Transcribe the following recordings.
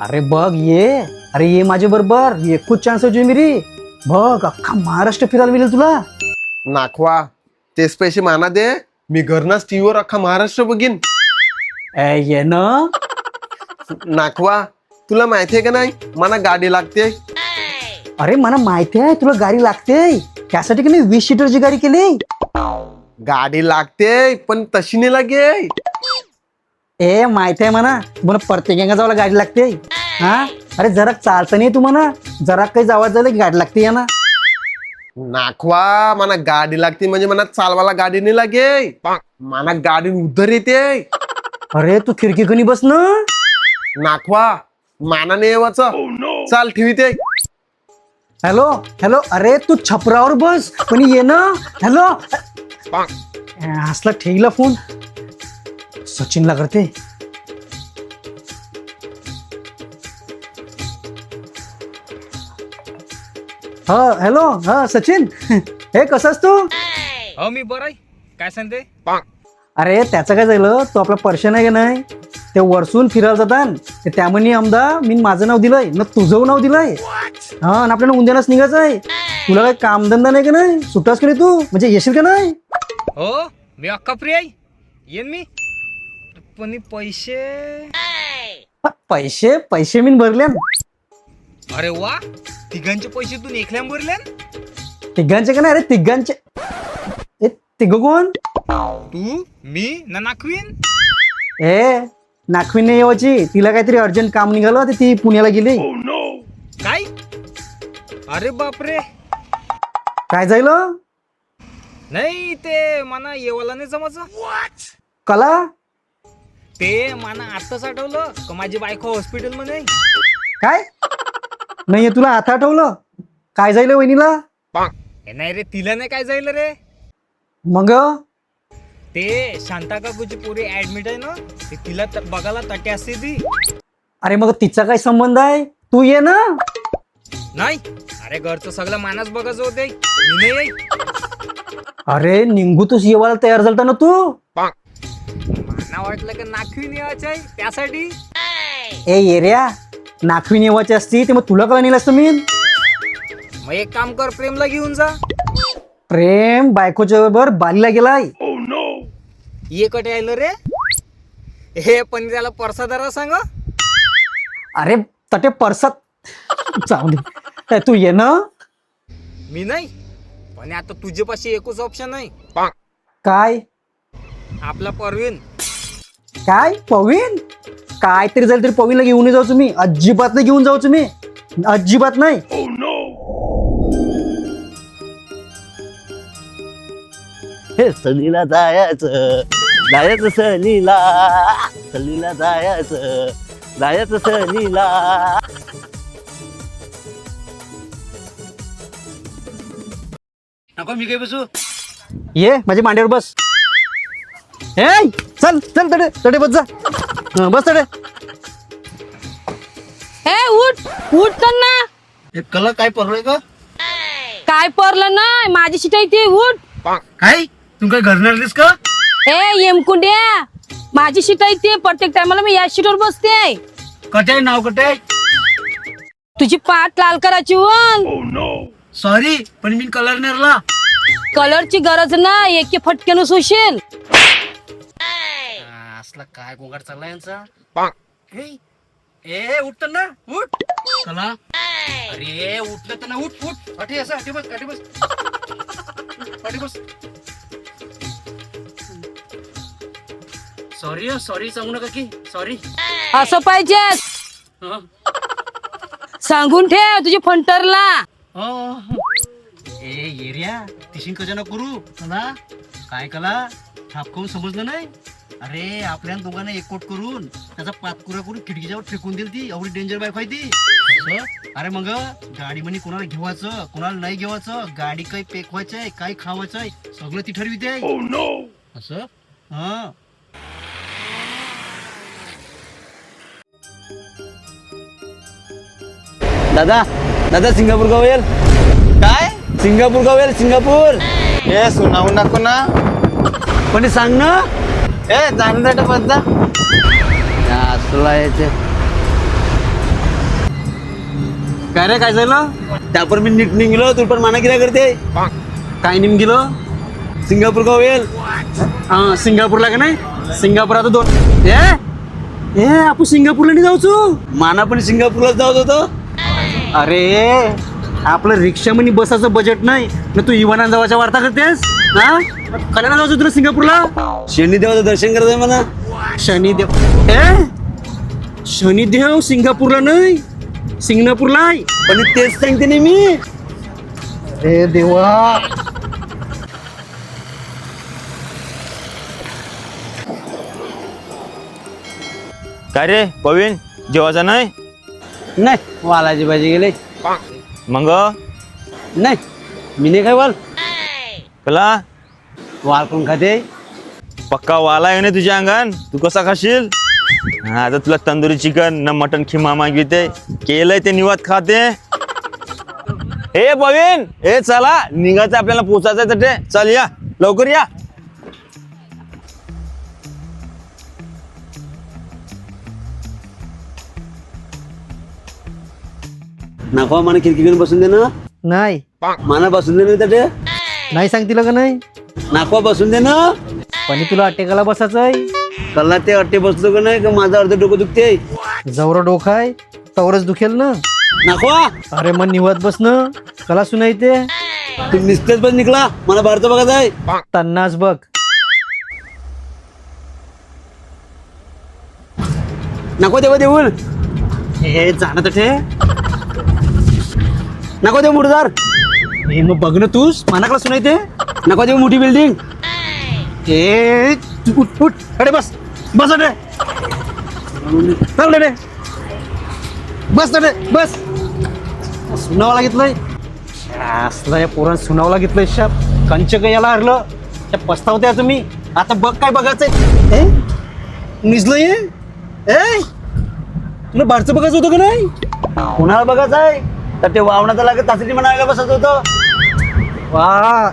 अरे बघ ये, अरे ये माझ्या बरोबर, एकूच चान्स आहे मेरी. बघ अख्खा महाराष्ट्र फिरायला मिळेल तुला. नाखवा तेच पैसे माना दे, मी घरनाच टीव्हीवर अख्खा महाराष्ट्र बघीन. ये ना. नाखवा तुला माहितीये का नाही मला गाडी लागते. अरे मला माहिती आहे तुला गाडी लागते, त्यासाठी की नाही 20 सीटरची गाडी केली. गाडी लागते पण तशी नाही लागे. ए माहिती आहे म्हणा तुम्हाला प्रत्येक जायला गाडी लागते. हा अरे जरा चालतं नाही तुम्हाला, जरा काही जावं झालं की गाडी लागते या ना. नाखवा मला गाडी लागते म्हणजे मला चालवायला गाडी नाही लागे, मला गाडी उधर येते. अरे तू खिडकी कणी बस ना. नाखवा माना नाही येवाच, चाल ठेवी ते. हॅलो हॅलो, अरे तू छपरावर बस पण ये ना. हॅलो असला ठेवला फोन, सचिनला करते. हा हॅलो, हा सचिन. हे कसंस तू? हो मी बरं आहे. काय सांगते? अरे त्याचं काय झालं, तो आपला पर्शन आहे का नाही, ते वरसून फिरायला जातात ते त्यामुळे आमदा मी माझं नाव दिलंय ना तुझं नाव दिलंय. हा आणि आपल्याला उद्यानच निघायचं आहे. तुला काही कामधंदा नाही का नाही, सुटास का नाही तू, म्हणजे येशील का नाही? हो मी अक्का फ्री आहे, येईन मी. पण पैसे पैसे पैसे मी भरले. अरे वा, तिघांचे पैसे तू एकल्या भरले. तिघांचे का नाही, अरे तिघांचे. ए तिघ कोण? तू मी ना नाखवीन. ए नाखवी नाही येवाची, तिला काहीतरी अर्जंट काम निघालं ती पुण्याला गेली. काय? अरे बापरे. काय जायलं? नाही ते मना येवाला नाही जमाचं. कला ते मना आत्ताच आठवलं का माझी बायको हॉस्पिटल मध्ये. काय नाहीये तुला आता आठवलं? काय जायलं वहिनीला? हे नाही रे, तिला नाही काय जाईल रे. मग ते शांता काकूची पोरी ऍडमिट आहे ना, ते तिला बघायला तटे असते ती. अरे मग तिचा काय संबंध आहे, तू ये ना. नाही अरे घरचं सगळं मानस बघायचं होते, मी नाही येई. अरे निघू तूच येवायला तयार झालता ना तू. मला वाटलं का नाखवी नेवायचं आहे त्यासाठी. ए येऱ्या, नाखवी नेवाची असती ते मग तुला कला नेलं असतं मी. मग एक काम कर, प्रेमला घेऊन जा. प्रेम बायकोच्या बरोबर बालीला गेलाय. ये कटे आलं रे. हे पण त्याला परसादारा सांग. अरे तटे परसात जाऊ दे, तू ये ना. मी नाही, पण आता तुझ्यापाशी एकच ऑप्शन आहे. काय? आपला परवीन. काय पवीन? काय तरी झालं तरी पवीनला घेऊन जाऊ तुम्ही, अजिबात नाही घेऊन जाऊ तुम्ही, अजिबात नाही. हे सलीला जायचं जायचं, सलीला सलीला जायचं जायचं, सलीला. नको मी काय बसू. ये माझ्या मांड्यावर बस. ए चल चल तडे तडे बस जा. बस तडे. हे उठ उठ तर ना. हे कला काय परवय का? काय परलं नाही, माझी सीट आहे ती. उठ. काय तू काय घरणारलीस का? ए येमकुंड्या, माझी सीट आहे ती. प्रत्येक टायमाला मी या सीटवर बसते. कटे नाव कटे. तुझी पाठ लाल करायची वन. सॉरी पण मी कलर नेरला. कलरची गरज नाही, एके फटक्यानं सोशील. असला काय गोंगाट चालला यांचा. ए उठ ना, उठ कला. अरे उठलं तर ना, उठ उठ. अटे असं अटे बस, अटे बस, अटे बस. सॉरी सॉरी सांगू नका की सॉरी. असं पाहिजे, सांगून ठेव तुझी फंटरला. ए येर्या तिशीन कशा न करू कला. काय कला ठापकावून समजलं नाही. अरे आपल्या दोघांना एकवट करून त्याचा पातकुरा करून खिडकीच्यावर फेकून दिली ती. एवढी डेंजर बाईक आहे ती. अरे मग गाडी म्हणे कोणाला घेवायचं कोणाला नाही घेवायचं, गाडी काही पेकवायचंय काय खावायचंय सगळं ती ठरविते. असं हा. दादा दादा सिंगापूर का होईल काय सिंगापूर का होईल सिंगापूर. ए सुनावू नको ना, पण सांग ना. ए जाणं बद्दा असला याचे काय रे काय झालं त्यापर मी नीट निघलो तू पण माना किती करते काय नेम गेलं सिंगापूर का होईल हा सिंगापूरला का नाही सिंगापूर आता 2 ए आपण सिंगापूरला नाही जाऊचो माना पण सिंगापूरलाच जात होतो अरे आपलं रिक्षा म्हणे बसाचं बजेट नाही ना तू इवाना जावाच्या वार्ता करतेस हा कल्याणा जायचं तुला सिंगापूरला शनी देवाचं दर्शन करत आहे म्हणा शनिदेव शनिदेव सिंगापूरला नाही सिंगापूरला आहे पण तेच सांगते नाही मी अरे देवा काय रे पवीन जेवायचा नाही नाही वालाची भाजी गेली मग नाही मी नाही काय वाल कला वाल कोण खाते पक्का वाला आहे ना तुझ्या अंगान तू कसा खाशील हा, आता तुला तंदुरी चिकन न मटन खिमा मागिते केलंय ते निवात खाते हे पवीन हे चला निघायचं आपल्याला पोचायचं तर ते चल या लवकर या नाखवा मला खिडकी घेऊन बसून दे ना नाही माना बसून दे ना ते नाही सांगतील का नाही नाखवा बसून दे ना पण तुला अटेकाला बसायचं आहे कल्ला ते अट्टे बसतो का नाही का माझं अर्ध डोकं दुखते जवळ डोकं आहे तवरच दुखेल ना नाखवा अरे मन निवत बस ना कला सुनायते तू निसतेच पण निघला मला बाहेरचं बघायचं आहे तन्नाच बघ नको देवा देऊल हे जाणं तर ठे नको देऊ मुडदार हे मग बघ ना तूच मनाकला सुनायते नको देऊ मोठी बिल्डिंग ए उठ उठ अरे बस बस अरे चल रे बस अरे बस सुनावं लागितलंय असलं या पोरान सुनावं लागितलंय शाप कंचक याला हरलं त्या पस्तावत्या तुम्ही आता बघ काय बघायचंय निजलंय ए तुला बारचं बघायचं होतं का नाही कोणाला बघायचं आहे तर ते वावण्याचं लागत तासाठी म्हणायला बसत होतं वा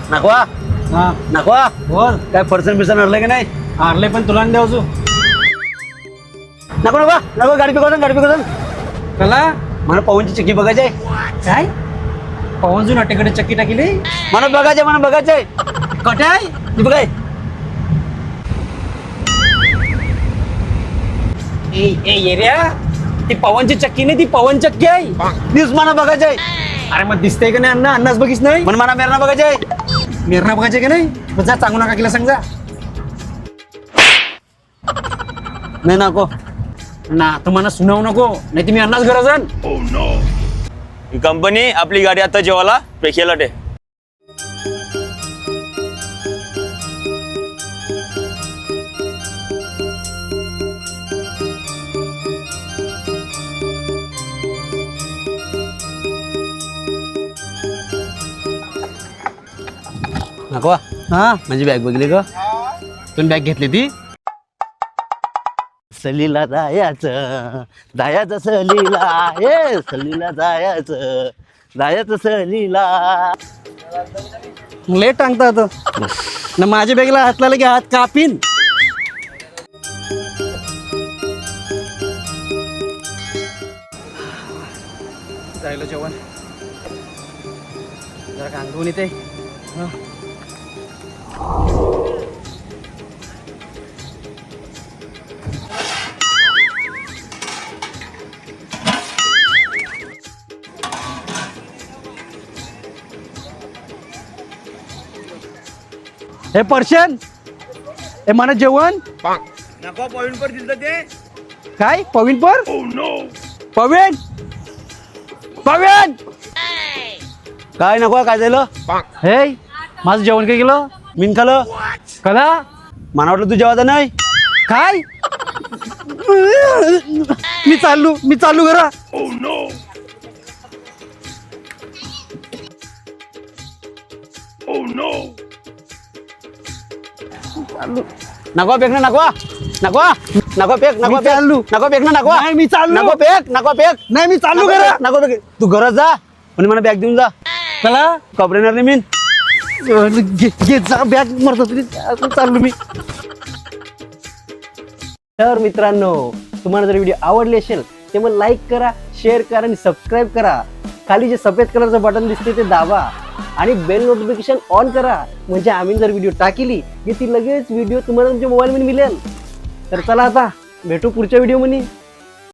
नाखवा हा नाखवा बोल काय फरसन बिरसन हरलं की नाही हारले पण तुला द्या अजून नको नको नको गाडी पिकवतो गाडी पिकवतो कला मला पवनची चक्की बघायची आहे काय पवनजून अटेकडे चक्की टाकली मला बघायचं आहे मला बघायचं आहे कटाय ती बघाय येऱ्या ती पवनची चक्की नाही ती पवन चक्की आहे तीच मला बघायचं आहे अरे मग दिसतंय का नाही अण्णा अन्नाच बघिस नाही पण मला मेरणा बघायचं आहे मिरणा बघायचे का नाही मग जा सांगू नका केला सांग जा नाही नको ना तुम्हाला सुनावू नको नाही तुम्ही अन्नाच गरज ही कंपनी आपली गाडी आता जेवायला पेकेला टे नाखवा हा माझी बॅग बघली का तुम्ही बॅग घेतली ती सलीला जायचं जायचं सलीला हे सलीला जायचं जायचं सलीला लेट टांगता आता ना माझ्या बॅगला हात लावला की हात कापीन जायला जेवण जरा कांदून येते हे पर्शन हे मला जेवण नको पवीन पर दिसलं ते काय पवीन पर पवीन पवीन काय नको काय झालं हे माझं जेवण काय केलं मीन खालं कला मला वाटलं तू जेवायचं नाही काय मी चालू घरा नको पेक ना नको नको नको पेक नको मी पेक चाललो. नको पेक ना नको नाही, मी चाललो. नको पेक नको पेक नाही मी चालू नको घरा पेक, नको पेक तू घरात जा आणि मला बॅग देऊन जा कला कपडे नाही मीन घे जा बॅग मरतो चाललो मी तर मित्रांनो, तुम्हाला जर व्हिडिओ आवडली असेल ते मग लाईक करा, शेअर करा आणि सबस्क्राईब करा. खाली जे सफेद कलरचं बटन दिसते ते दाबा आणि बेल नोटिफिकेशन ऑन करा. म्हणजे आम्ही जर व्हिडिओ टाकली की ती लगेच व्हिडिओ तुम्हाला तुमच्या मोबाईलमध्ये मिळेल. तर चला आता भेटू पुढच्या व्हिडिओमध्ये.